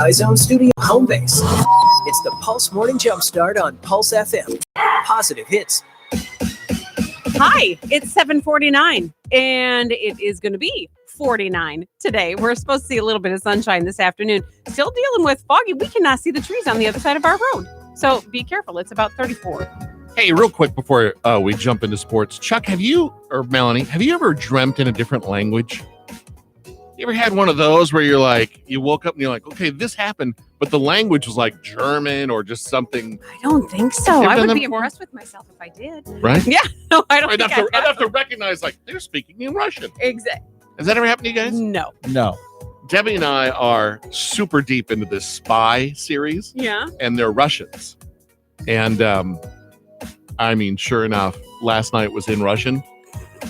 iZone Studio home base. It's the Pulse Morning Jumpstart on Pulse FM. Positive hits. Hi, it's 7:49, and it is going to be 49 today. We're supposed to see a little bit of sunshine this afternoon. Still dealing with foggy. We cannot see the trees on the other side of our road. So be careful. It's about 34. Hey, real quick before we jump into sports, Chuck, or Melanie, have you ever dreamt in a different language? You ever had one of those where you woke up and you're like, okay, this happened, but the language was like German or just something? I don't think so. I would be impressed with myself if I did. Right? Yeah. No, I don't think I'd have to recognize, they're speaking in Russian. Exactly. Has that ever happened to you guys? No. Debbie and I are super deep into this spy series. Yeah. And they're Russians. And, sure enough, last night was in Russian.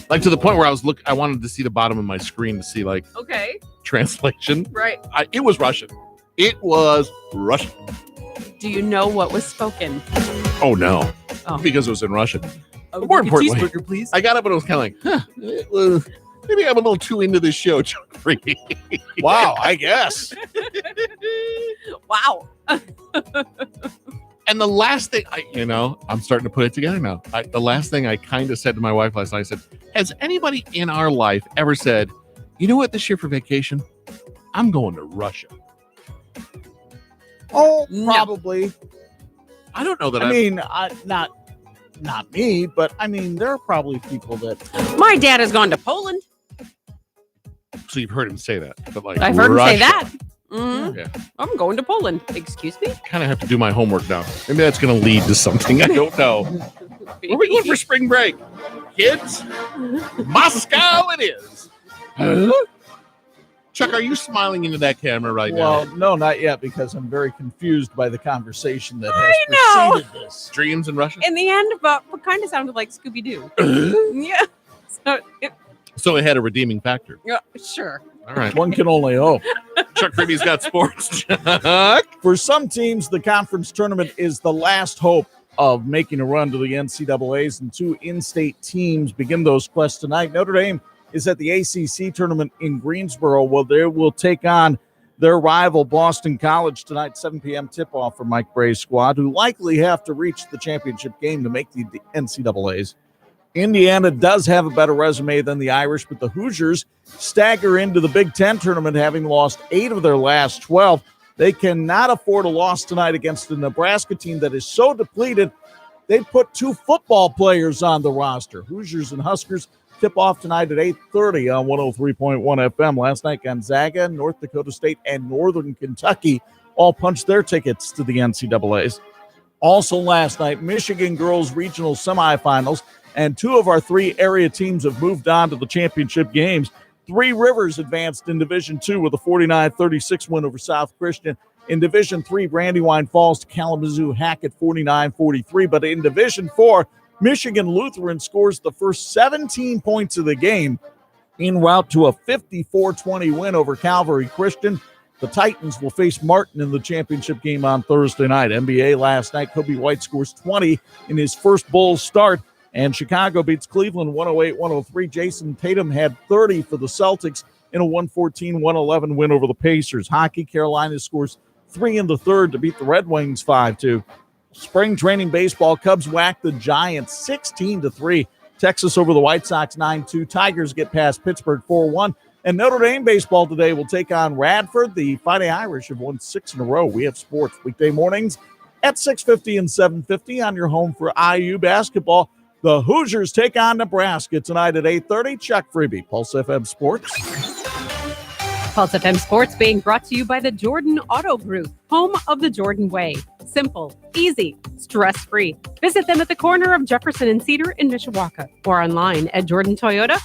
To the point where I wanted to see the bottom of my screen to see translation. Right. It was Russian. It was Russian. Do you know what was spoken? Oh, no. Oh. Because it was in Russian. More importantly, cheeseburger, please. I got up and I was kind of maybe I'm a little too into this show, Chuck Freeby. Wow, I guess. Wow. And the last thing I'm starting to put it together now. The last thing I kind of said to my wife last night, I said, has anybody in our life ever said, you know what, this year for vacation, I'm going to Russia? Oh, probably. No. I don't know that. Not me, but there are probably people that. My dad has gone to Poland. So you've heard him say that, but I've heard him say that. Mm-hmm. Yeah. I'm going to Poland. Excuse me? Kind of have to do my homework now. Maybe that's going to lead to something. I don't know. Where are we going for spring break? Kids? Moscow it is. Chuck, are you smiling into that camera right now? Well, no, not yet, because I'm very confused by the conversation that has preceded this. Dreams in Russian? In the end, but what kind of sounded like Scooby-Doo. Yeah. So it had a redeeming factor. Yeah, sure. All right. One can only hope. Chuck Freeby's got sports. Chuck. For some teams, the conference tournament is the last hope of making a run to the NCAAs, and two in-state teams begin those quests tonight. Notre Dame is at the ACC tournament in Greensboro, where they will take on their rival Boston College tonight, 7 p.m. tip-off for Mike Bray's squad, who likely have to reach the championship game to make the NCAAs. Indiana does have a better resume than the Irish, but the Hoosiers stagger into the Big Ten tournament, having lost 8 of their last 12. They cannot afford a loss tonight against the Nebraska team that is so depleted, they put 2 football players on the roster. Hoosiers and Huskers tip off tonight at 8:30 on 103.1 FM. Last night, Gonzaga, North Dakota State, and Northern Kentucky all punched their tickets to the NCAAs. Also last night, Michigan girls regional semifinals, and 2 of our 3 area teams have moved on to the championship games. Three Rivers advanced in Division II with a 49-36 win over South Christian. In Division III, Brandywine falls to Kalamazoo Hackett 49-43. But in Division IV, Michigan Lutheran scores the first 17 points of the game en route to a 54-20 win over Calvary Christian. The Titans will face Martin in the championship game on Thursday night. NBA last night, Kobe White scores 20 in his first Bulls start. And Chicago beats Cleveland 108-103. Jason Tatum had 30 for the Celtics in a 114-111 win over the Pacers. Hockey, Carolina scores 3 in the third to beat the Red Wings 5-2. Spring training baseball, Cubs whack the Giants 16-3. Texas over the White Sox 9-2. Tigers get past Pittsburgh 4-1. And Notre Dame baseball today will take on Radford. The Fighting Irish have won 6 in a row. We have sports weekday mornings at 6:50 and 7:50 on your home for IU basketball. The Hoosiers take on Nebraska tonight at 8:30. Chuck Freeby, Pulse FM Sports. Pulse FM Sports being brought to you by the Jordan Auto Group, home of the Jordan Way. Simple, easy, stress-free. Visit them at the corner of Jefferson and Cedar in Mishawaka or online at Jordan Toyota.